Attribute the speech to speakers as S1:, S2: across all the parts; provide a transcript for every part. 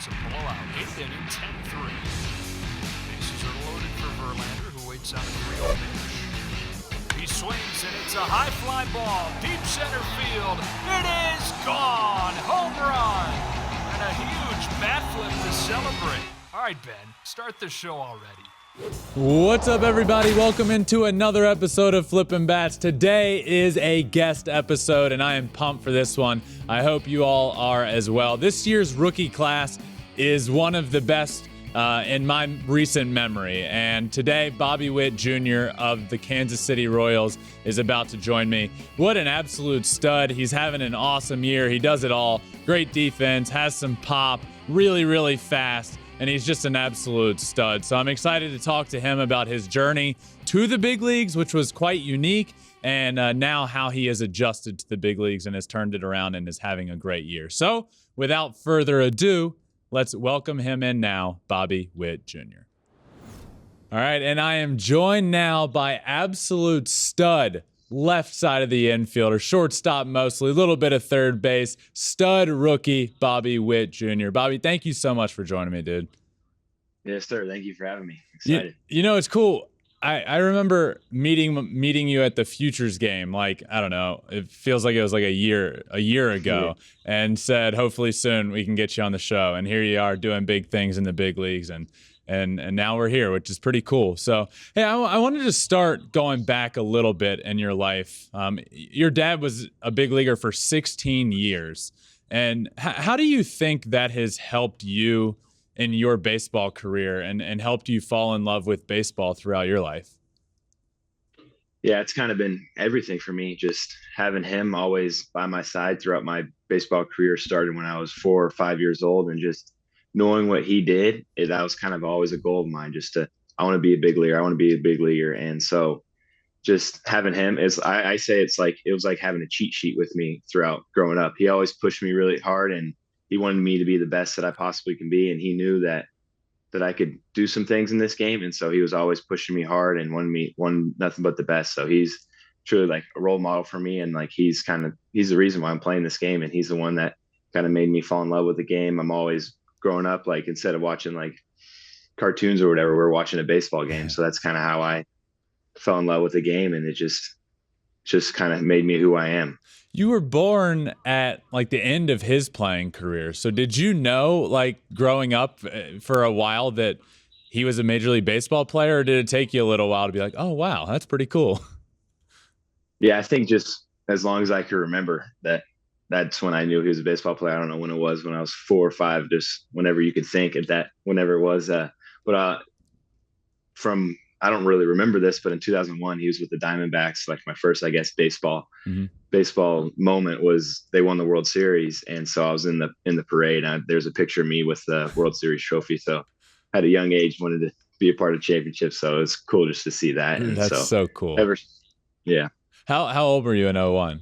S1: It's a blowout. 8th inning, 10-3. Bases are loaded for Verlander, who waits on a 3-0 pitch. He swings, and it's a high fly ball. Deep center field. It is gone. Home run. And a huge bat flip to celebrate. All right, Ben, start the show already.
S2: What's up, everybody? Welcome into another episode of Flippin' Bats. Today is a guest episode, and I am pumped for this one. I hope you all are as well. This year's rookie class is one of the best in my recent memory, and today Bobby Witt Jr. of the Kansas City Royals is about to join me. What an absolute stud. He's having an awesome year. He does it all. Great defense, has some pop, really fast, and he's just an absolute stud. So I'm excited to talk to him about his journey to the big leagues, which was quite unique, and now how he has adjusted to the big leagues and has turned it around and is having a great year. So without further ado, let's welcome him in now, Bobby Witt Jr. All right, and I am joined now by absolute stud, left side of the infielder, shortstop mostly, a little bit of third base, stud rookie Bobby Witt Jr. Bobby, thank you so much for joining me, dude.
S3: Yes, sir. Thank you for having me. Excited.
S2: You know, it's cool. I remember meeting you at the Futures game, like, I don't know, it feels like it was like a year ago, and said, hopefully soon we can get you on the show. And here you are doing big things in the big leagues, and now we're here, which is pretty cool. So, hey, I wanted to start going back a little bit in your life. Your dad was a big leaguer for 16 years. And how do you think that has helped you in your baseball career and helped you fall in love with baseball throughout your life?
S3: Yeah, it's kind of been everything for me. Just having him always by my side throughout my baseball career. Started when I was 4 or 5 years old, and just knowing what he did, that was kind of always a goal of mine. I want to be a big leaguer. I want to be a big leaguer. And so just having him is, I say it was like having a cheat sheet with me throughout growing up. He always pushed me really hard, and he wanted me to be the best that I possibly can be. And he knew that I could do some things in this game. And so he was always pushing me hard and wanted nothing but the best. So he's truly like a role model for me. And like, he's the reason why I'm playing this game. And he's the one that kind of made me fall in love with the game. I'm always growing up, like, instead of watching like cartoons or whatever, we're watching a baseball game. So that's kind of how I fell in love with the game. And it just kind of made me who I am.
S2: You were born at like the end of his playing career. So did you know, like, growing up for a while that he was a Major League Baseball player, or did it take you a little while to be like, oh, wow, that's pretty cool?
S3: Yeah, I think just as long as I could remember that's when I knew he was a baseball player. I don't know when it was, when I was 4 or 5, just whenever you could think of that, whenever it was. I don't really remember this, but in 2001, he was with the Diamondbacks. Like, my first, I guess, baseball moment was they won the World Series. And so I was in the parade. There's a picture of me with the World Series trophy. So at a young age, wanted to be a part of championships. So it was cool just to see that. And
S2: that's so cool.
S3: Yeah.
S2: How old were you in 01?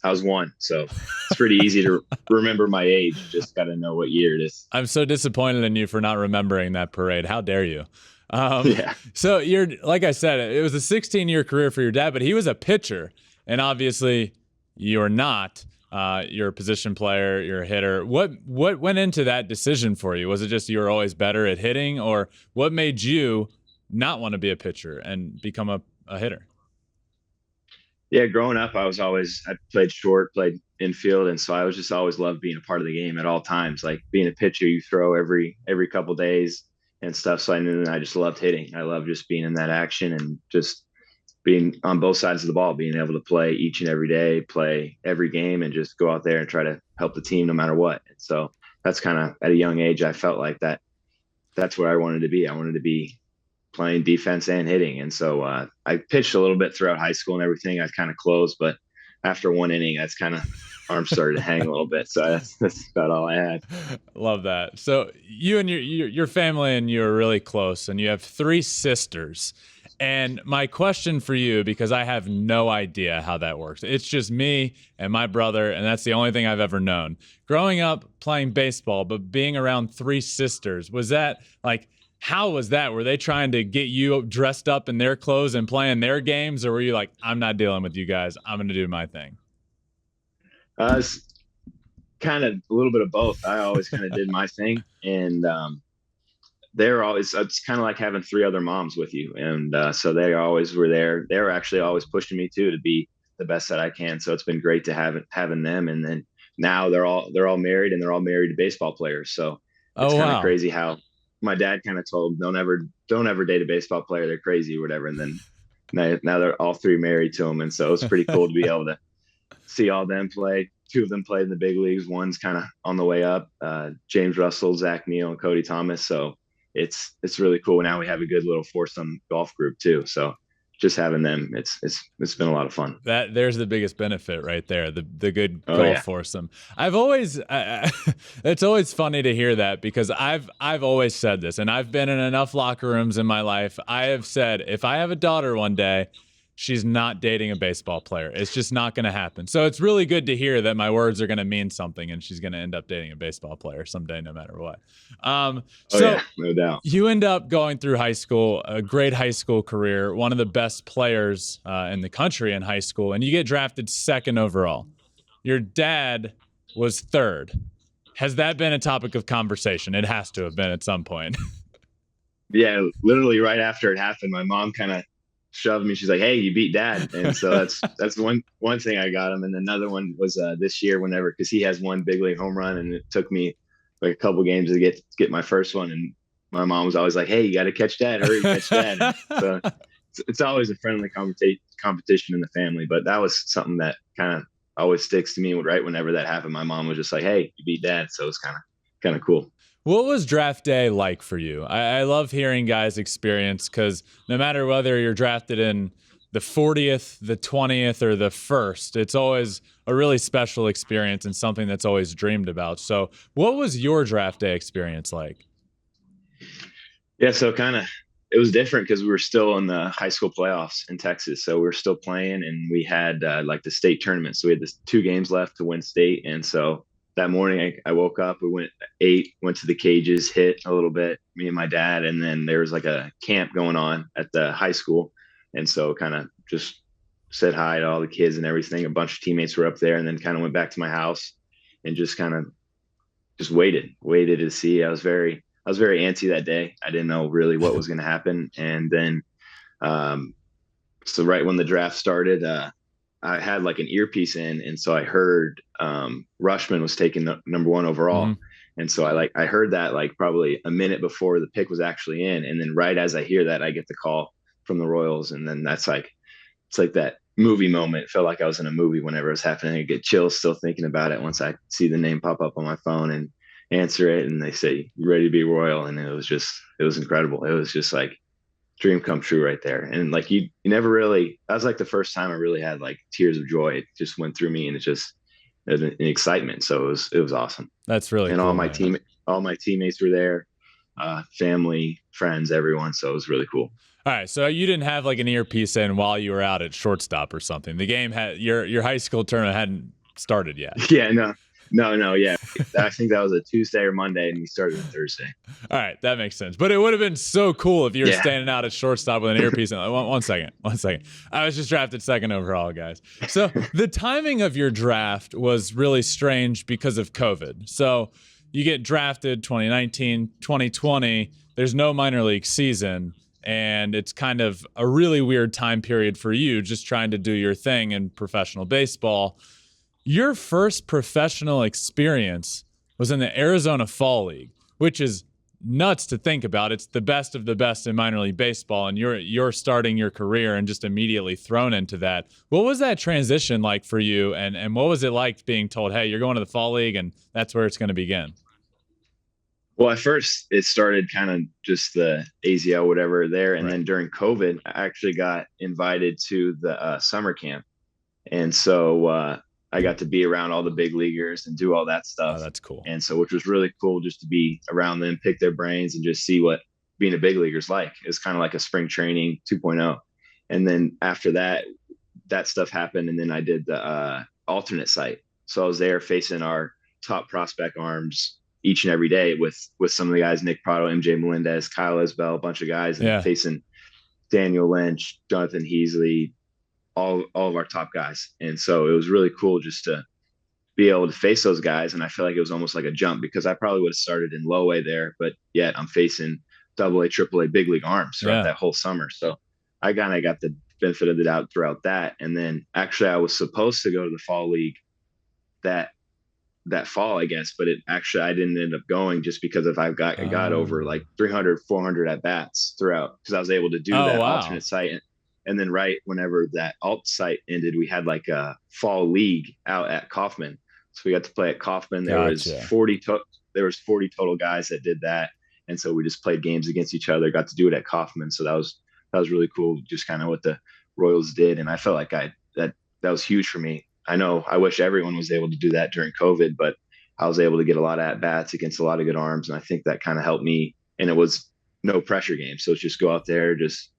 S3: I was 1. So it's pretty easy to remember my age. Just got to know what year it is.
S2: I'm so disappointed in you for not remembering that parade. How dare you?
S3: Yeah.
S2: So like I said, it was a 16-year career for your dad, but he was a pitcher, and obviously you're not. You're a position player, you're a hitter. What went into that decision for you? Was it just you were always better at hitting, or what made you not want to be a pitcher and become a hitter?
S3: Yeah, growing up, I played short, played infield, and so I was just always loved being a part of the game at all times. Like, being a pitcher, you throw every couple days and stuff. So I just loved hitting. I loved just being in that action and just being on both sides of the ball, being able to play each and every day, play every game, and just go out there and try to help the team no matter what. And so that's kind of, at a young age, I felt like that's where I wanted to be. I wanted to be playing defense and hitting. And so I pitched a little bit throughout high school and everything. I kind of closed, but after 1 inning, that's kind of, arms started to hang a little bit. So that's about all I had.
S2: Love that. So you and your family and you are really close, and you have 3 sisters. And my question for you, because I have no idea how that works, it's just me and my brother, and that's the only thing I've ever known. Growing up playing baseball, but being around 3 sisters, was that like, how was that? Were they trying to get you dressed up in their clothes and playing their games, or were you like, I'm not dealing with you guys, I'm going to do my thing?
S3: kind of a little bit of both. I always kind of did my thing, and they're always, it's kind of like having three other moms with you. And so they always were there. They were actually always pushing me too to be the best that I can. So it's been great to having them. And then now they're all married, and they're all married to baseball players. So it's
S2: Oh,
S3: kind of
S2: wow.
S3: crazy how my dad kind of told, don't ever date a baseball player. They're crazy or whatever. And then now they're all three married to them. And so it's pretty cool to be able to see all them play. Two of them played in the big leagues. One's kind of on the way up. James Russell, Zach Neal, and Cody Thomas. So it's really cool. Now we have a good little foursome golf group too. So just having them, it's been a lot of fun.
S2: There's the biggest benefit right there. The good
S3: Oh,
S2: golf
S3: yeah.
S2: foursome. I've always it's always funny to hear that, because I've always said this, and I've been in enough locker rooms in my life. I have said, if I have a daughter one day, she's not dating a baseball player. It's just not going to happen. So it's really good to hear that my words are going to mean something, and she's going to end up dating a baseball player someday, no matter what.
S3: Oh,
S2: So
S3: yeah, no doubt.
S2: you end up going through high school, a great high school career, one of the best players in the country in high school, and you get drafted second overall. Your dad was third. Has that been a topic of conversation? It has to have been at some point.
S3: Yeah, literally right after it happened, my mom kind of shoved me. She's like, "Hey, you beat Dad," and so that's one thing I got him. And another one was this year, whenever, because he has one big league home run, and it took me like a couple games to get my first one. And my mom was always like, "Hey, you got to catch Dad! Hurry, catch Dad!" So it's always a friendly competition in the family. But that was something that kind of always sticks to me. Right whenever that happened, my mom was just like, "Hey, you beat Dad," so it's kind of cool.
S2: What was draft day like for you? I love hearing guys' experience, because no matter whether you're drafted in the 40th, the 20th, or the 1st, it's always a really special experience and something that's always dreamed about. So what was your draft day experience like?
S3: Yeah, so it was different because we were still in the high school playoffs in Texas. So we were still playing, and we had like the state tournament. So we had this 2 games left to win state. And so that morning I woke up, we went to the cages, hit a little bit, me and my dad. And then there was like a camp going on at the high school. And so kind of just said hi to all the kids and everything. A bunch of teammates were up there, and then kind of went back to my house and just kind of just waited to see. I was very antsy that day. I didn't know really what was going to happen. And then, so right when the draft started, I had like an earpiece in. And so I heard, Rushman was taken number 1 overall.
S2: Mhm.
S3: And so I heard that like probably a minute before the pick was actually in. And then right as I hear that, I get the call from the Royals. And then it's like that movie moment. It felt like I was in a movie whenever it was happening. I get chills still thinking about it once I see the name pop up on my phone and answer it, and they say, "You ready to be Royal?" And it was incredible. It was just like dream come true right there. And like you never really, that was like the first time I really had like tears of joy. It just went through me, and it was an excitement. So it was awesome.
S2: That's really
S3: And
S2: cool,
S3: all my teammates were there, family, friends, everyone. So it was really cool.
S2: All right, so you didn't have like an earpiece in while you were out at shortstop or something. The game had your high school tournament hadn't started yet.
S3: Yeah, no, yeah. I think that was a Tuesday or Monday, and we started on Thursday.
S2: All right, that makes sense. But it would have been so cool if you were standing out at shortstop with an earpiece in. One second. I was just drafted second overall, guys. So the timing of your draft was really strange because of COVID. So you get drafted 2019, 2020. There's no minor league season. And it's kind of a really weird time period for you just trying to do your thing in professional baseball. Your first professional experience was in the Arizona Fall League, which is nuts to think about. It's the best of the best in minor league baseball, and you're starting your career and just immediately thrown into that. What was that transition like for you, and what was it like being told, hey, you're going to the Fall League, and that's where it's going to begin?
S3: Well, at first it started kind of just the AZL, whatever there. And then during COVID, I actually got invited to the summer camp. And so I got to be around all the big leaguers and do all that stuff.
S2: Oh, that's cool.
S3: And so, which was really cool just to be around them, pick their brains, and just see what being a big leaguer's like. It's kind of like a spring training 2.0. And then after that, that stuff happened. And then I did the alternate site. So I was there facing our top prospect arms each and every day with some of the guys, Nick Prado, MJ Melendez, Kyle Isbell, a bunch of guys, and facing Daniel Lynch, Jonathan Heasley, all of our top guys. And so it was really cool just to be able to face those guys. And I feel like it was almost like a jump because I probably would have started in low A there, but yet I'm facing double A, triple A, big league arms throughout that whole summer. So I kind of got the benefit of the doubt throughout that. And then actually I was supposed to go to the fall league that fall, I guess, but I didn't end up going just because I got over like 300, 400 at bats throughout because I was able to do that alternate site. And then right whenever that alt site ended, we had like a fall league out at Kauffman. So we got to play at Kauffman. There was 40 total guys that did that. And so we just played games against each other, got to do it at Kauffman. So that was really cool. Just kind of what the Royals did. And I felt like that was huge for me. I know I wish everyone was able to do that during COVID, but I was able to get a lot of at bats against a lot of good arms. And I think that kind of helped me. And it was no pressure game. So it's just go out there, just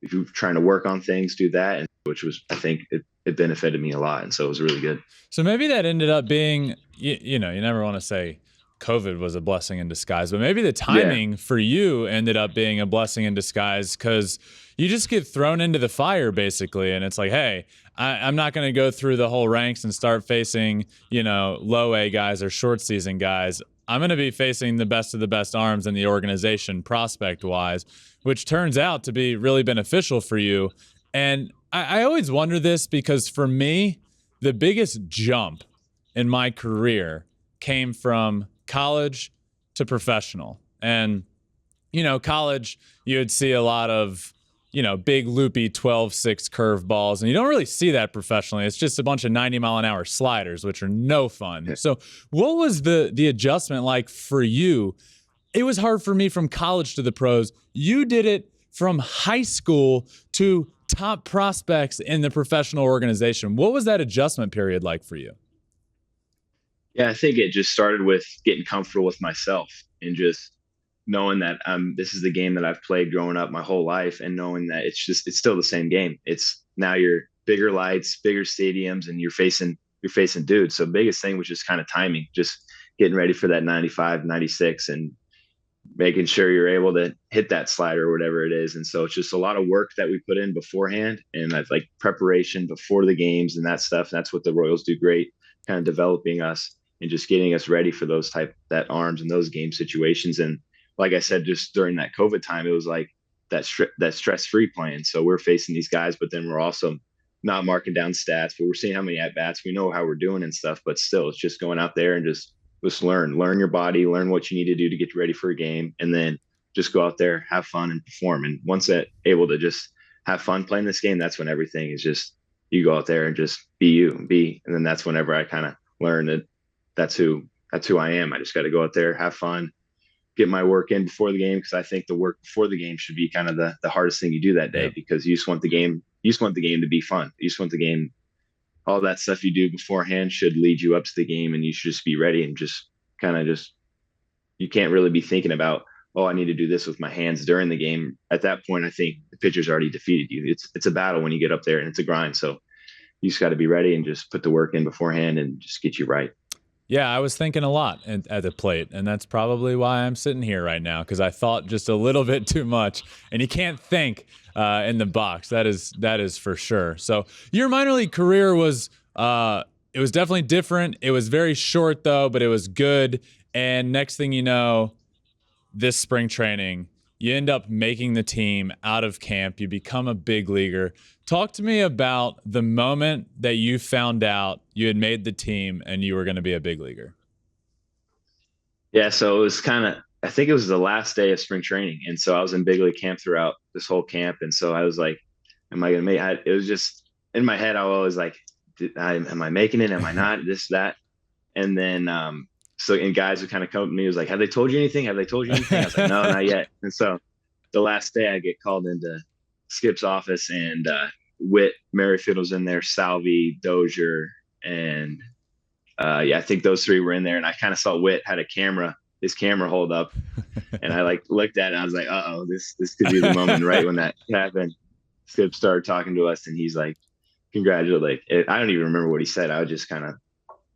S3: if you're trying to work on things, do that. And which was, I think it benefited me a lot. And so it was really good.
S2: So maybe that ended up being, you never want to say COVID was a blessing in disguise, but maybe the timing for you ended up being a blessing in disguise because you just get thrown into the fire basically. And it's like, hey, I'm not going to go through the whole ranks and start facing, low A guys or short season guys. I'm going to be facing the best of the best arms in the organization prospect wise, which turns out to be really beneficial for you. And I always wonder this because for me, the biggest jump in my career came from college to professional. And, college, you would see a lot of, big loopy 12-6 curve balls. And you don't really see that professionally. It's just a bunch of 90-mile-an-hour sliders, which are no fun. Yeah. So what was the adjustment like for you? It was hard for me from college to the pros. You did it from high school to top prospects in the professional organization. What was that adjustment period like for you?
S3: Yeah, I think it just started with getting comfortable with myself and just knowing that this is the game that I've played growing up my whole life, and knowing that it's still the same game. It's now you're bigger lights, bigger stadiums, and you're facing dudes. So biggest thing was just kind of timing, just getting ready for that 95, 96 and making sure you're able to hit that slider or whatever it is. And so it's just a lot of work that we put in beforehand, and I've like preparation before the games and that stuff. That's what the Royals do great, kind of developing us and just getting us ready for those that arms and those game situations. And like I said, just during that COVID time, it was like that stress-free playing. So we're facing these guys, but then we're also not marking down stats, but we're seeing how many at-bats, we know how we're doing and stuff, but still it's just going out there and just learn your body, learn what you need to do to get ready for a game, and then just go out there, have fun and perform. And once that able to just have fun playing this game, that's when everything is just, you go out there and just be you and be. And then that's whenever I kind of learned that that's who I am. I just got to go out there, have fun, get my work in before the game. Cause I think the work before the game should be kind of the hardest thing you do that day, because you just want the game to be fun. You just want the game, all that stuff you do beforehand should lead you up to the game, and you should just be ready and just kind of you can't really be thinking about, oh, I need to do this with my hands during the game. At that point, I think the pitcher's already defeated you. It's a battle when you get up there, and it's a grind. So you just got to be ready and just put the work in beforehand and just get you right.
S2: Yeah, I was thinking a lot at the plate, and that's probably why I'm sitting here right now, because I thought just a little bit too much, and you can't think in the box. That is for sure. So your minor league career was it was definitely different. It was very short though, but it was good. And next thing you know, this spring training, you end up making the team out of camp. You become a big leaguer. Talk to me about the moment that you found out you had made the team and you were going to be a big leaguer.
S3: Yeah, so it was I think it was the last day of spring training. And so I was in big league camp throughout this whole camp. And so I was like, am I going to make it? It was just in my head. I was always like, am I making it? Am I not? This, that. And then, and guys would kind of come to me, was like, have they told you anything? Have they told you anything? I was like, no, not yet. And so the last day I get called into Skip's office, and Witt Merrifield was in there, Salvi, Dozier, and I think those three were in there. And I kind of saw Witt had his camera hold up, and I looked at it, and I was like, uh-oh, this could be the moment. Right when that happened, Skip started talking to us, and he's like, congratulate. I don't even remember what he said. I was just kind of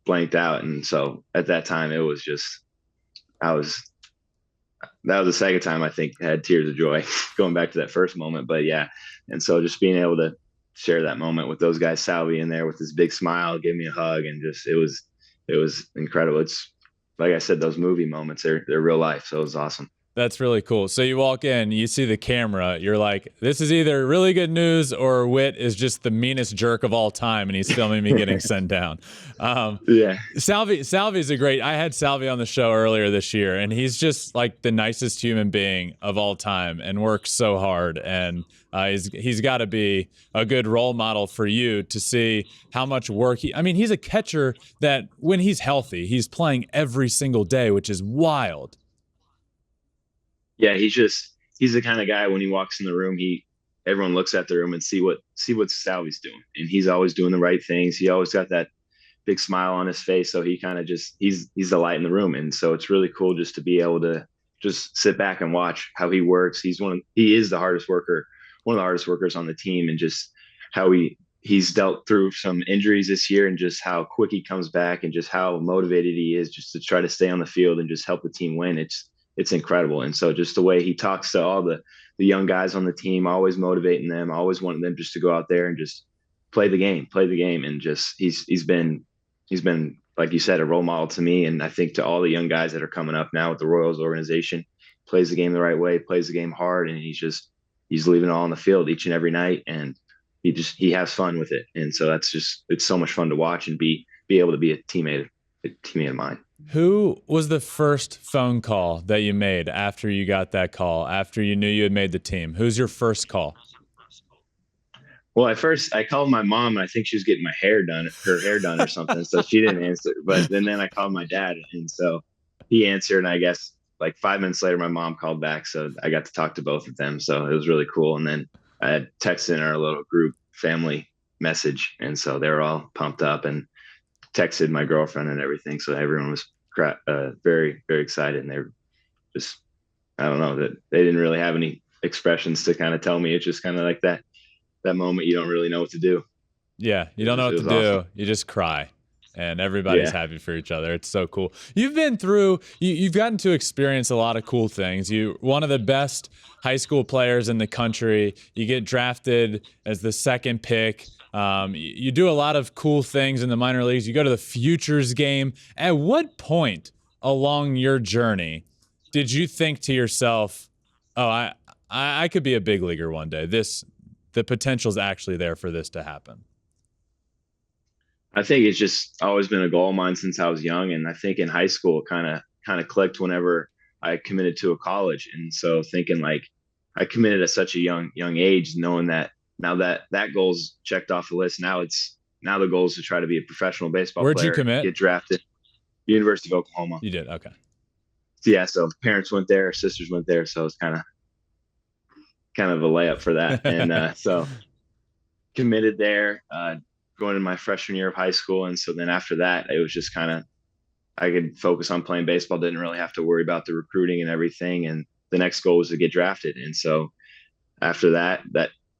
S3: blanked out. And so at that time, it was just, that was the second time I think I had tears of joy going back to that first moment. But yeah. And so just being able to share that moment with those guys, Salvi in there with his big smile, give me a hug, and just, it it was incredible. It's like I said, those movie moments, they're real life. So it was awesome.
S2: That's really cool. So you walk in, you see the camera, you're like, this is either really good news or Witt is just the meanest jerk of all time and he's filming me getting sent down.
S3: Yeah.
S2: Salvi's a great, I had Salvi on the show earlier this year and he's just like the nicest human being of all time and works so hard. And he's got to be a good role model for you to see how much work he's a catcher that when he's healthy, he's playing every single day, which is wild.
S3: Yeah, he's the kind of guy when he walks in the room, everyone looks at the room and see what Salvy's doing. And he's always doing the right things. He always got that big smile on his face. So he kind of he's the light in the room. And so it's really cool just to be able to just sit back and watch how he works. He is the hardest worker, one of the hardest workers on the team, and just how he's dealt through some injuries this year and just how quick he comes back and just how motivated he is just to try to stay on the field and just help the team win. It's incredible. And so just the way he talks to all the young guys on the team, always motivating them, always wanting them just to go out there and just play the game. And just, he's been, like you said, a role model to me. And I think to all the young guys that are coming up now with the Royals organization, plays the game the right way, plays the game hard. And he's leaving it all on the field each and every night. And he has fun with it. And so it's so much fun to watch and be able to be a teammate of mine.
S2: Who was the first phone call that you made after you got that call, after you knew you had made the team? Who's your first call?
S3: Well, at first I called my mom, and I think she was getting her hair done or something. So she didn't answer. But then I called my dad, and so he answered. And I guess like 5 minutes later, my mom called back. So I got to talk to both of them. So it was really cool. And then I had texted in our little group family message. And so they were all pumped up and texted my girlfriend and everything. So everyone was very, very excited. And they were just, I don't know, that they didn't really have any expressions to kind of tell me. It's just kind of like that moment you don't really know what to do.
S2: Yeah, you don't know what to do. Awesome. You just cry. And everybody's happy for each other. It's so cool. You've been through, you've gotten to experience a lot of cool things. You're one of the best high school players in the country. You get drafted as the second pick. You do a lot of cool things in the minor leagues. You go to the Futures game. At what point along your journey did you think to yourself, oh, I could be a big leaguer one day? The potential's actually there for this to happen.
S3: I think it's just always been a goal of mine since I was young. And I think in high school, kind of clicked whenever I committed to a college. And so thinking like I committed at such a young age, knowing that now that goal's checked off the list. Now the goal is to try to be a professional baseball player.
S2: Where'd you commit?
S3: Get drafted. University of Oklahoma.
S2: You did. Okay.
S3: Yeah. So parents went there, sisters went there. So it's kind of a layup for that. And so committed there, going in my freshman year of high school. And so then after that, it was just I could focus on playing baseball. Didn't really have to worry about the recruiting and everything. And the next goal was to get drafted. And so after that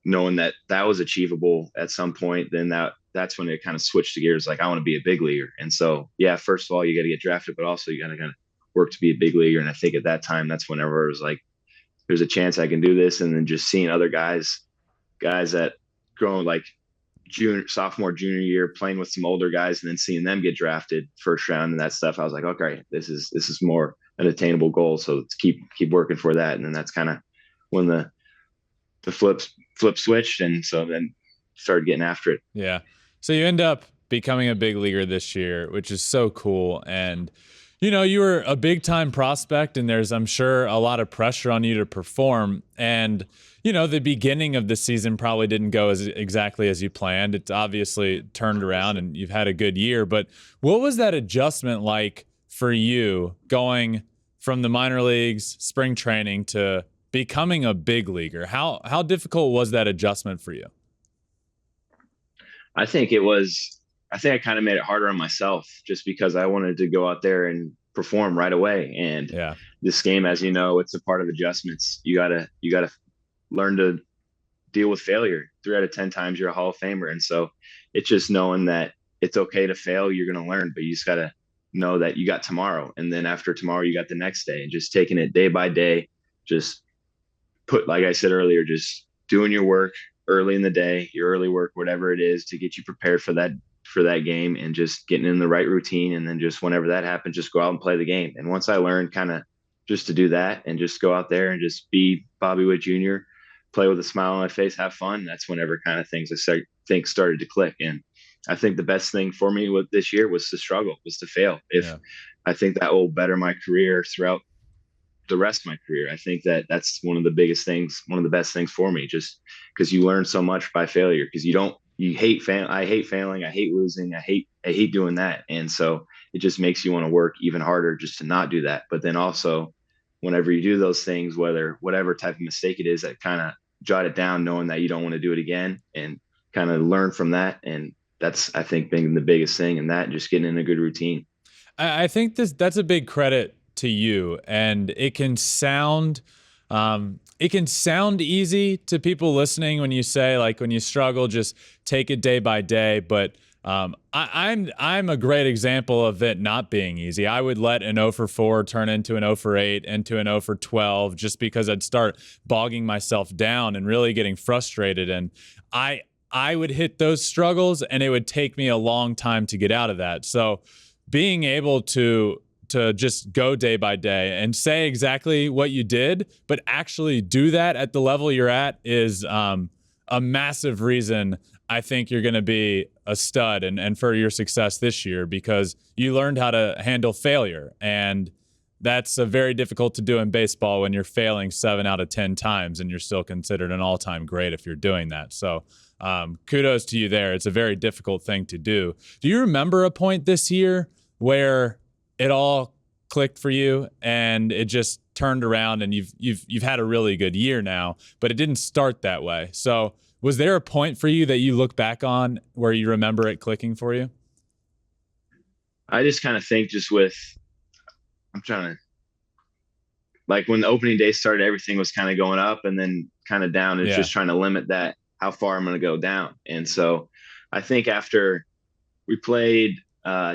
S3: knowing that was achievable at some point, then that's when it kind of switched the gears. Like I want to be a big leaguer. And so, yeah, first of all, you got to get drafted, but also you got to kind of work to be a big leaguer. And I think at that time, that's whenever it was like, there's a chance I can do this. And then just seeing other guys that growing like sophomore, junior year, playing with some older guys and then seeing them get drafted first round and that stuff. I was like, okay, this is more an attainable goal. So let's keep working for that. And then that's kind of when the flip switched. And so then started getting after it.
S2: Yeah. So you end up becoming a big leaguer this year, which is so cool. And, you were a big time prospect and there's, I'm sure, a lot of pressure on you to perform. And, the beginning of the season probably didn't go exactly as you planned. It's obviously turned around and you've had a good year, but what was that adjustment like for you going from the minor leagues, spring training to becoming a big leaguer? How difficult was that adjustment for you?
S3: I think I kind of made it harder on myself just because I wanted to go out there and perform right away. And this game, as you know, it's a part of adjustments. You gotta learn to deal with failure. 3 out of 10 times you're a Hall of Famer. And so it's just knowing that it's okay to fail. You're going to learn, but you just got to know that you got tomorrow. And then after tomorrow, you got the next day, and just taking it day by day, just like I said earlier, just doing your work early in the day, your early work, whatever it is to get you prepared for for that game and just getting in the right routine. And then just whenever that happens, just go out and play the game. And once I learned kind of just to do that and just go out there and just be Bobby Witt Jr., play with a smile on my face, have fun. That's whenever kind of things think started to click. And I think the best thing for me with this year was to struggle, was to fail. I think that will better my career throughout the rest of my career. I think that's one of the biggest things, one of the best things for me, just because you learn so much by failure. Because I hate failing. I hate losing. I hate doing that. And so it just makes you want to work even harder just to not do that. But then also whenever you do those things, whatever type of mistake it is, that kind of jot it down, knowing that you don't want to do it again and kind of learn from that. And that's, I think, being the biggest thing, and that just getting in a good routine.
S2: I think that's a big credit to you, and it can sound easy to people listening when you say, like, when you struggle, just take it day by day. But I'm a great example of it not being easy. I would let an 0 for 4 turn into an 0 for 8, into an 0 for 12, just because I'd start bogging myself down and really getting frustrated. And I would hit those struggles, and it would take me a long time to get out of that. So being able to just go day by day and say exactly what you did, but actually do that at the level you're at is a massive reason I think you're going to be a stud and for your success this year, because you learned how to handle failure. And that's very difficult to do in baseball when you're failing 7 out of 10 times and you're still considered an all-time great if you're doing that. So kudos to you there. It's a very difficult thing to do. Do you remember a point this year where it all clicked for you and it just turned around and you've had a really good year now, but it didn't start that way? So was there a point for you that you look back on where you remember it clicking for you?
S3: I just kind of think I'm trying to, like, when the opening day started, everything was kind of going up and then kind of down. It's just trying to limit that, how far I'm going to go down. And so I think after we played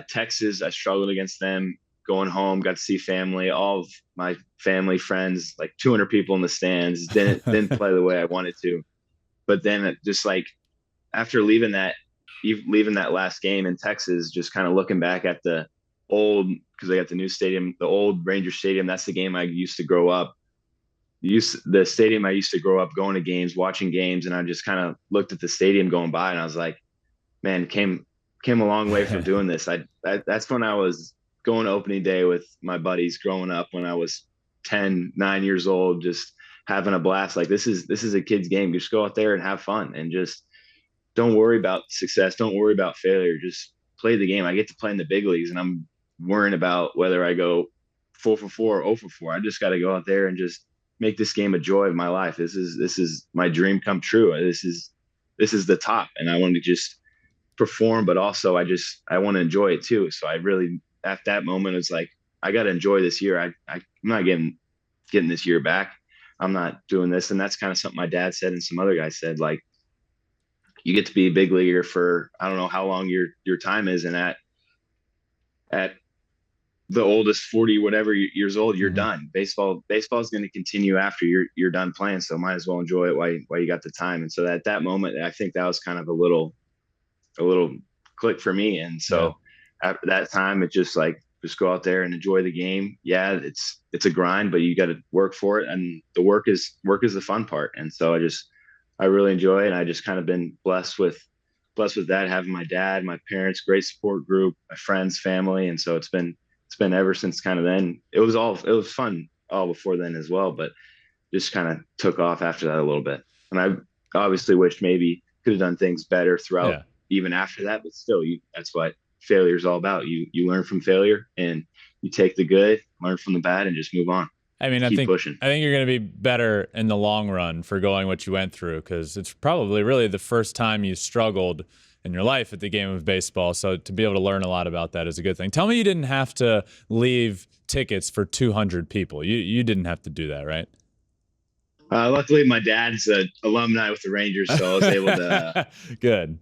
S3: Texas, I struggled against them. Going home, got to see family, all of my family, friends, like 200 people in the stands. Didn't play the way I wanted to. But then just like after leaving that last game in Texas, just kind of looking back at the old, because I got the new stadium, the old Ranger Stadium. That's the game I used to grow up. The stadium I used to grow up going to games, watching games, and I just kind of looked at the stadium going by, and I was like, man, came a long way from doing this. That's when I was going to opening day with my buddies growing up when I was 9 years old, just having a blast. Like, this is a kid's game. Just go out there and have fun, and just don't worry about success. Don't worry about failure. Just play the game. I get to play in the big leagues, and I'm worrying about whether I go 4 for 4 or 0 for 4. I just got to go out there and just make this game a joy of my life. This is my dream come true. This is the top, and I want to just perform, but also I want to enjoy it too. So I really, at that moment, it's like, I got to enjoy this year. I'm not getting this year back. I'm not doing this. And that's kind of something my dad said and some other guys said, like, you get to be a big leaguer for, I don't know how long your time is. And at the oldest 40, whatever years old, you're done. Baseball is going to continue after you're done playing. So might as well enjoy it while you got the time. And so at that moment, I think that was kind of a little click for me. And so after that time, it's just like, just go out there and enjoy the game. Yeah, it's a grind, but you got to work for it. And the work is the fun part. And so I really enjoy it. And I just kind of been blessed with that, having my dad, my parents, great support group, my friends, family. And so it's been ever since kind of then. It was fun all before then as well, but just kind of took off after that a little bit. And I obviously wished maybe could have done things better throughout even after that, but still, that's what failure is all about. You learn from failure and you take the good, learn from the bad, and just move on.
S2: I mean, I think you're going to be better in the long run for going what you went through, because it's probably really the first time you struggled in your life at the game of baseball. So to be able to learn a lot about that is a good thing. Tell me you didn't have to leave tickets for 200 people. You didn't have to do that, right?
S3: Luckily, my dad's an alumni with the Rangers, so I was able to.
S2: Good.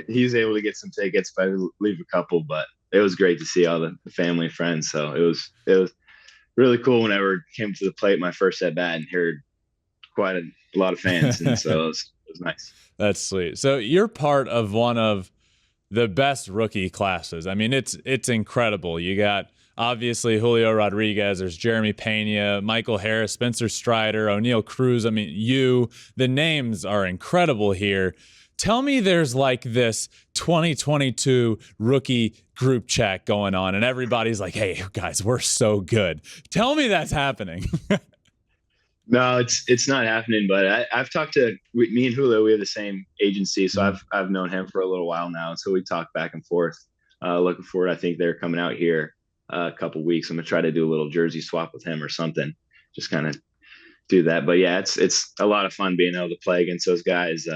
S3: He was able to get some tickets, but I leave a couple. But it was great to see all the family and friends. So it was really cool whenever it came to the plate, my first at bat, and heard quite a lot of fans, and so it was nice.
S2: That's sweet. So you're part of one of the best rookie classes. I mean, it's incredible. You got obviously Julio Rodriguez, there's Jeremy Pena, Michael Harris, Spencer Strider, O'Neal Cruz. I mean, the names are incredible here. Tell me there's like this 2022 rookie group chat going on and everybody's like, hey guys, we're so good. Tell me that's happening.
S3: No, it's not happening. But I've talked to me and Julio. We have the same agency, so I've known him for a little while now. So we talk back and forth. Looking forward. I think they're coming out here a couple weeks. I'm gonna try to do a little jersey swap with him or something. Just kind of do that. But yeah, it's a lot of fun being able to play against those guys.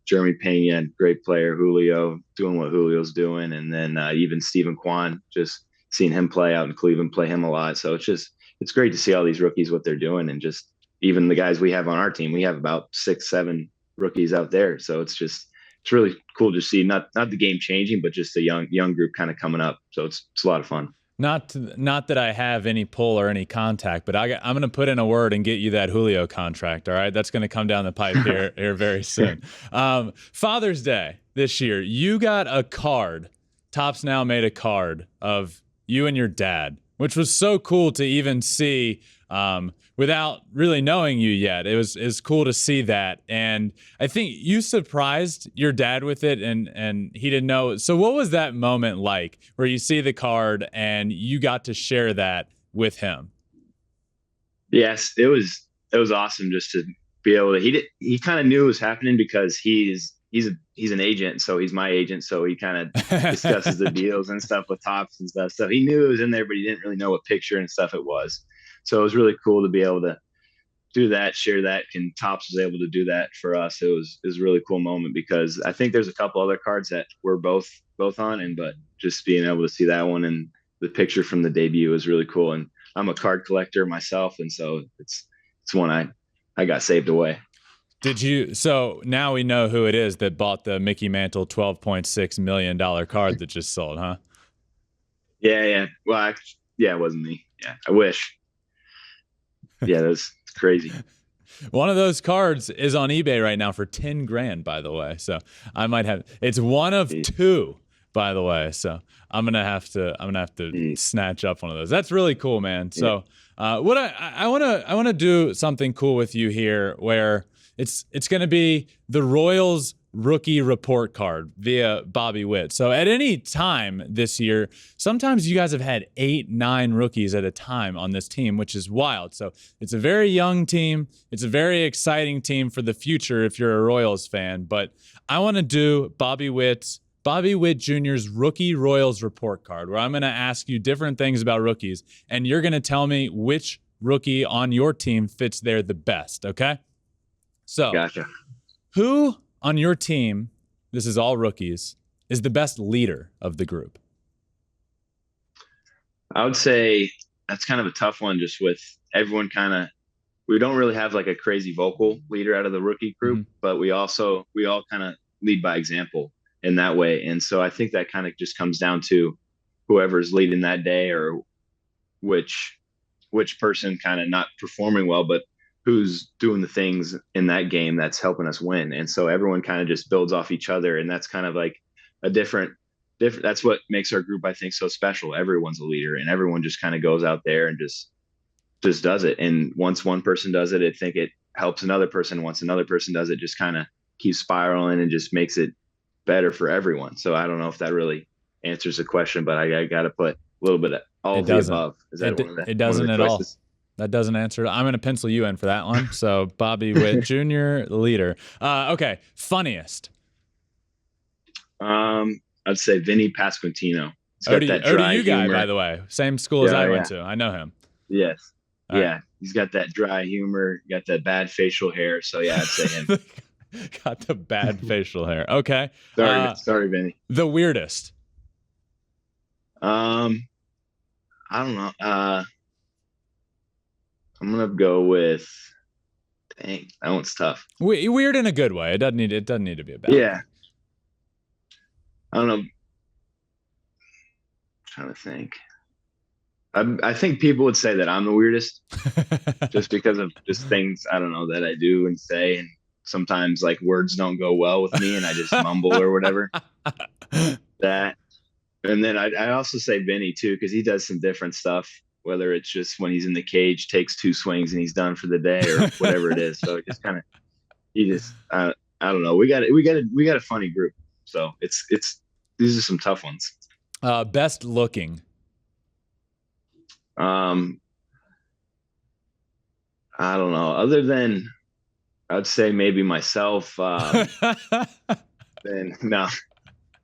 S3: Jeremy Pena, great player. Julio doing what Julio's doing, and then even Stephen Kwan. Just seeing him play out in Cleveland, play him a lot. So it's great to see all these rookies what they're doing, and just even the guys we have on our team, we have about 6-7 rookies out there. So it's really cool to see not the game changing, but just a young group kind of coming up. So it's a lot of fun.
S2: Not that I have any pull or any contact, but I'm going to put in a word and get you that Julio contract. All right. That's going to come down the pipe here very soon. Father's Day this year, you got a card. Topps Now made a card of you and your dad, which was so cool to even see, without really knowing you yet. It's cool to see that. And I think you surprised your dad with it and he didn't know. So what was that moment like where you see the card and you got to share that with him?
S3: Yes, it was awesome just to be able to, he kind of knew it was happening because he's an agent. So he's my agent. So he kind of discusses the deals and stuff with Topps and stuff. So he knew it was in there, but he didn't really know what picture and stuff it was. So it was really cool to be able to do that, share that. And Topps was able to do that for us. It was a really cool moment because I think there's a couple other cards that we're both on, but just being able to see that one and the picture from the debut was really cool. And I'm a card collector myself, and so it's one I got saved away.
S2: So now we know who it is that bought the Mickey Mantle $12.6 million card that just sold, huh?
S3: Yeah. Well, it wasn't me. Yeah, I wish. Yeah, that's crazy.
S2: One of those cards is on eBay right now for $10,000, by the way. So I might have. It's one of two, by the way. So I'm gonna have to snatch up one of those. That's really cool, man. So I want to do something cool with you here, where it's gonna be the Royals rookie report card via Bobby Witt. So at any time this year, sometimes you guys have had 8-9 rookies at a time on this team, which is wild. So it's a very young team. It's a very exciting team for the future if you're a Royals fan. But I want to do Bobby Witt Jr.'s rookie Royals report card, where I'm going to ask you different things about rookies, and you're going to tell me which rookie on your team fits there the best, okay? So,
S3: gotcha.
S2: Who on your team, this is all rookies, is the best leader of the group?
S3: I would say that's kind of a tough one, just with everyone we don't really have like a crazy vocal leader out of the rookie group, but we all kind of lead by example in that way. And so I think that kind of just comes down to whoever's leading that day, or which person kind of not performing well, but who's doing the things in that game that's helping us win. And so everyone kind of just builds off each other. And that's kind of like a different, that's what makes our group, I think, so special. Everyone's a leader, and everyone just kind of goes out there and just does it. And once one person does it, I think it helps another person. Once another person does it, just kind of keeps spiraling and just makes it better for everyone. So I don't know if that really answers the question, but I got to put a little bit of all of the above. Is that
S2: it doesn't at all. That doesn't answer it. I'm going to pencil you in for that one. So Bobby Witt Jr., leader. Okay, funniest.
S3: I'd say Vinny Pasquantino.
S2: ODU guy, by the way. Same school as I went to. I know him.
S3: Yes. Yeah. He's got that dry humor, got that bad facial hair. So yeah, I'd say him.
S2: Got the bad facial hair. Okay.
S3: Sorry, Vinny.
S2: The weirdest.
S3: I don't know. I'm gonna go with. Dang, that one's tough.
S2: Weird in a good way. It doesn't need to be a bad.
S3: Yeah. I don't know. I'm trying to think. I think people would say that I'm the weirdest, just because of just things I don't know that I do and say, and sometimes like words don't go well with me, and I just mumble or whatever. that. And then I also say Vinny too, because he does some different stuff. Whether it's just when he's in the cage, takes 2 swings and he's done for the day, or whatever it is. So it just kind of he just I don't know. We got a funny group. So it's these are some tough ones.
S2: Best looking.
S3: I don't know. Other than I'd say maybe myself. Then no,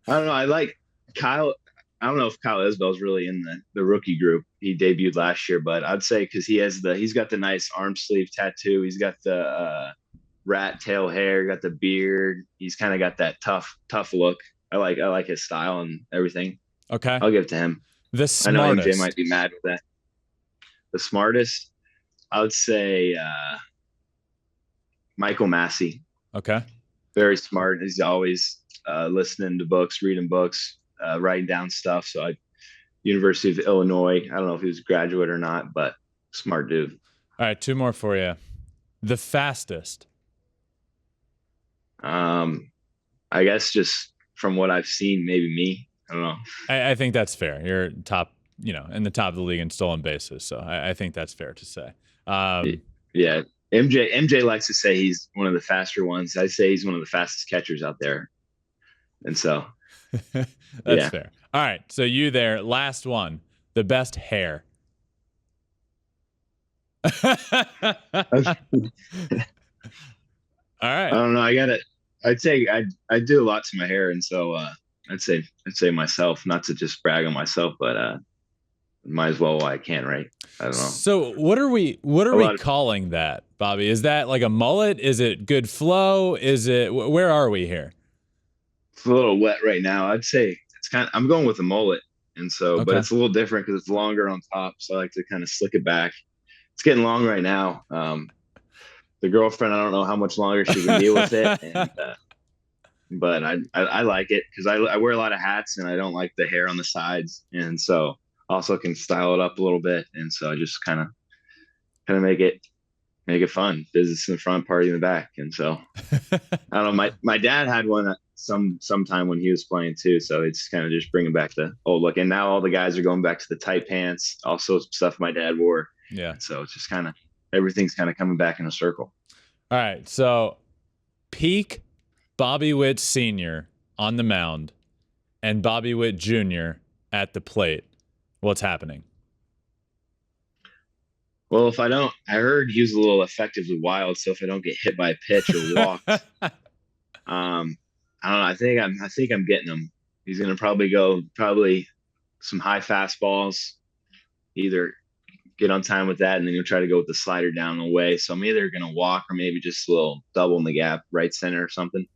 S3: I don't know. I like Kyle. I don't know if Kyle Isbell's really in the rookie group. He debuted last year, but I'd say because he's got the nice arm sleeve tattoo. He's got the rat tail hair, got the beard. He's kind of got that tough look. I like his style and everything.
S2: Okay.
S3: I'll give it to him.
S2: The
S3: I know
S2: smartest.
S3: MJ might be mad with that. The smartest, I would say Michael Massey.
S2: Okay.
S3: Very smart. He's always listening to books, reading books, writing down stuff. So University of Illinois. I don't know if he was a graduate or not, but smart dude.
S2: All right, 2 more for you. The fastest.
S3: I guess just from what I've seen, maybe me. I don't know.
S2: I think that's fair. You're top, in the top of the league in stolen bases. So I think that's fair to say.
S3: Yeah. MJ likes to say he's one of the faster ones. I say he's one of the fastest catchers out there. And so
S2: that's fair. All right. So you there, last one, the best hair. All right.
S3: I don't know. I'd say I do a lot to my hair. And so I'd say myself, not to just brag on myself, but might as well while I can, right? I don't know.
S2: So what are we calling that, Bobby? Is that like a mullet? Is it good flow? Is it where are we here?
S3: It's a little wet right now. I'd say I'm going with a mullet, and so but it's a little different because it's longer on top. So I like to kind of slick it back. It's getting long right now. The girlfriend, I don't know how much longer she can deal with it, and, but I like it because I wear a lot of hats and I don't like the hair on the sides, and so also can style it up a little bit, and so I just kind of make it fun. Business in the front, party in the back, and so I don't know. My dad had one sometime when he was playing too, so it's kind of just bringing back the old look. And now all the guys are going back to the tight pants, also stuff my dad wore.
S2: Yeah.
S3: So it's just kind of everything's kind of coming back in a circle.
S2: All right, so peak Bobby Witt Sr. on the mound and Bobby Witt Jr. at the plate. What's happening?
S3: Well, I heard he was a little effectively wild. So if I don't get hit by a pitch or walked, I don't know. I think I'm getting him. He's going to probably some high fastballs, either get on time with that, and then he'll try to go with the slider down and away. So I'm either going to walk or maybe just a little double in the gap, right center or something.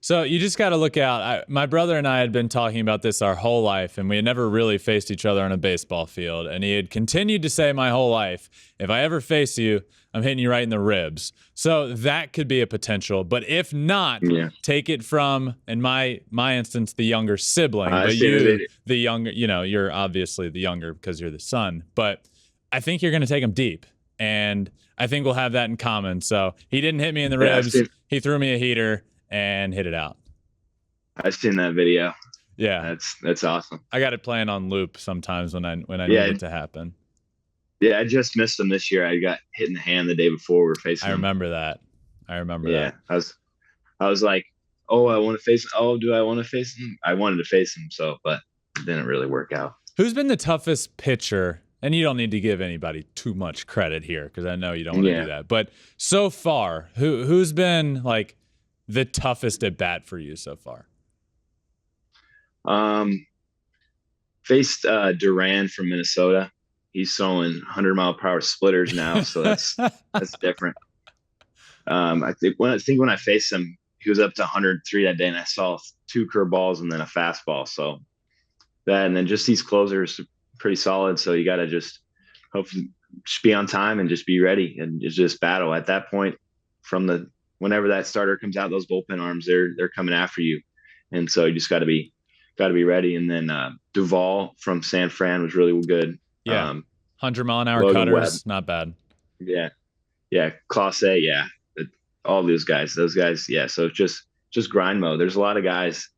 S2: So you just got to look out. My brother and I had been talking about this our whole life, and we had never really faced each other on a baseball field. And he had continued to say my whole life, if I ever face you, I'm hitting you right in the ribs. So that could be a potential. But if not, take it from, in my instance, the younger sibling. But you, the younger, you're obviously the younger because you're the son. But I think you're going to take him deep. And I think we'll have that in common. So he didn't hit me in the ribs. He threw me a heater and hit it out.
S3: I've seen that video.
S2: Yeah,
S3: that's awesome.
S2: I got it playing on loop sometimes when I need it to happen.
S3: Yeah, I just missed him this year. I got hit in the hand the day before we were facing him.
S2: I remember that.
S3: Yeah, I was like, oh, I want to face. Oh, do I want to face him? I wanted to face him, but it didn't really work out.
S2: Who's been the toughest pitcher? And you don't need to give anybody too much credit here because I know you don't want to do that. But so far, who's been like the toughest at bat for you so far?
S3: Faced Duran from Minnesota. He's throwing 100-mile-per-hour splitters now, so that's different. I think when I faced him, he was up to 103 that day, and I saw 2 curveballs and then a fastball. So that, and then just these closers pretty solid. So you got to just hopefully just be on time and just be ready and just battle at that point. Whenever that starter comes out, those bullpen arms, they're coming after you, and so you just got to be ready. And then Duvall from San Fran was really good.
S2: Yeah, 100-mile-an-hour cutters, not bad.
S3: Yeah, Clase, yeah, all those guys, yeah. So it's just grind mode. There's a lot of guys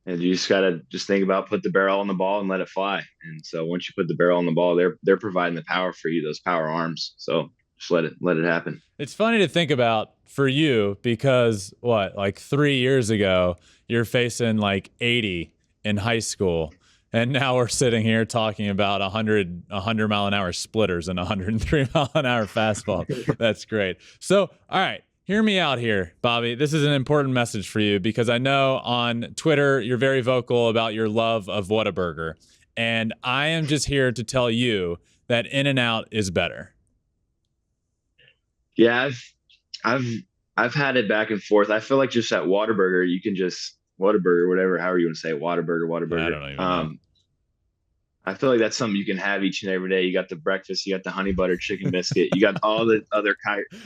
S3: And you just gotta just think about put the barrel on the ball and let it fly. And so once you put the barrel on the ball, they're providing the power for you, those power arms. So just let it happen.
S2: It's funny to think about for you because like 3 years ago, you're facing like 80 in high school. And now we're sitting here talking about 100 mile an hour splitters and 103 mile an hour fastball. That's great. So, all right. Hear me out here, Bobby. This is an important message for you because I know on Twitter you're very vocal about your love of Whataburger. And I am just here to tell you that In-N-Out is better.
S3: Yeah, I've had it back and forth. I feel like just at Whataburger, you can just Whataburger, whatever, however you want to say it, Whataburger.
S2: I don't even know.
S3: I feel like that's something you can have each and every day. You got the breakfast, you got the honey butter chicken biscuit, you got all the other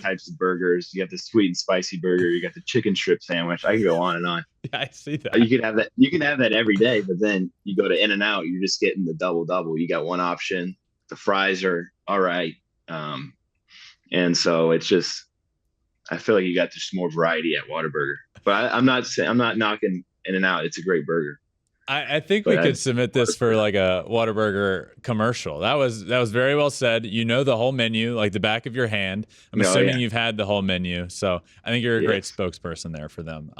S3: types of burgers, you got the sweet and spicy burger, you got the chicken strip sandwich. I can go on and on.
S2: Yeah, I see that.
S3: You can have that. You can have that every day, but then you go to In-N-Out, you're just getting the double. You got one option. The fries are all right, and so it's just. I feel like you got just more variety at Whataburger, but I'm not knocking In-N-Out. It's a great burger.
S2: I think we could submit this for like a Whataburger commercial. That was very well said. You know the whole menu, like the back of your hand. I'm assuming you've had the whole menu. So I think you're a great spokesperson there for them.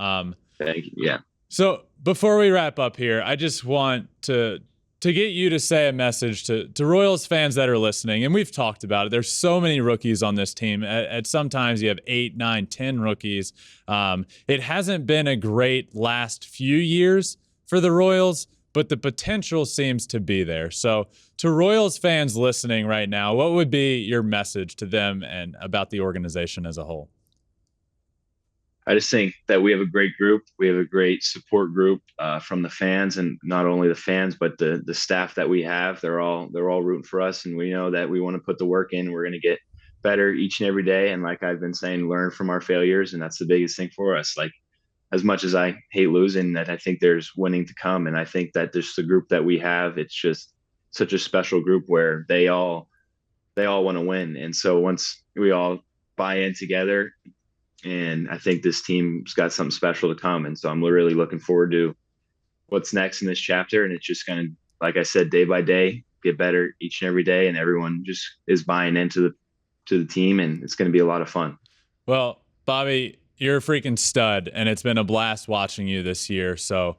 S3: Thank you. Yeah.
S2: So before we wrap up here, I just want to get you to say a message to Royals fans that are listening. And we've talked about it. There's so many rookies on this team. At sometimes you have 8, 9, 10 rookies. It hasn't been a great last few years for the Royals, but the potential seems to be there. So to Royals fans listening right now, what would be your message to them and about the organization as a whole?
S3: I just think that we have a great group. We have a great support group from the fans, and not only the fans, but the staff that we have. They're all rooting for us, and we know that we want to put the work in. We're going to get better each and every day. And like I've been saying, learn from our failures, and that's the biggest thing for us. Like, as much as I hate losing, that I think there's winning to come. And I think that there's the group that we have. It's just such a special group where they all want to win. And so once we all buy in together, and I think this team's got something special to come. And so I'm really looking forward to what's next in this chapter. And it's just going to, like I said, day by day, get better each and every day. And everyone just is buying into the team, and it's going to be a lot of fun.
S2: Well, Bobby, you're a freaking stud, and it's been a blast watching you this year. So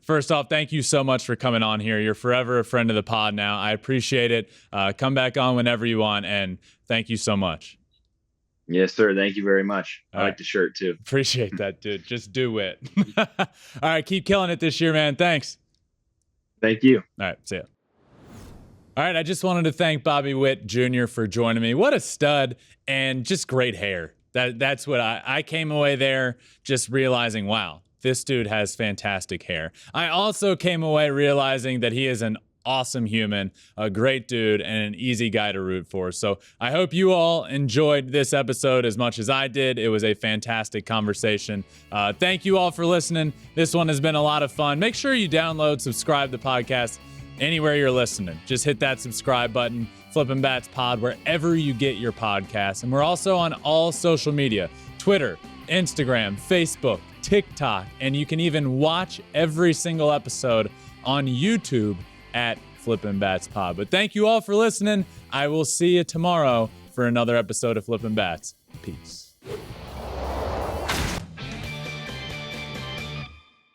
S2: first off, thank you so much for coming on here. You're forever a friend of the pod now. I appreciate it. Come back on whenever you want, and thank you so much.
S3: Yes, sir. Thank you very much. I like the shirt, too.
S2: Appreciate that, dude. Just do it. All right, keep killing it this year, man. Thanks.
S3: Thank you.
S2: All right, see ya. All right, I just wanted to thank Bobby Witt Jr. for joining me. What a stud, and just great hair. That's what I came away there just realizing, wow, this dude has fantastic hair. I also came away realizing that he is an awesome human, a great dude, and an easy guy to root for. So I hope you all enjoyed this episode as much as I did. It was a fantastic conversation. Thank you all for listening. This one has been a lot of fun. Make sure you download, subscribe to the podcast anywhere you're listening. Just hit that subscribe button. Flippin' Bats Pod, wherever you get your podcasts. And we're also on all social media, Twitter, Instagram, Facebook, TikTok, and you can even watch every single episode on YouTube at Flippin' Bats Pod. But thank you all for listening. I will see you tomorrow for another episode of Flippin' Bats. Peace.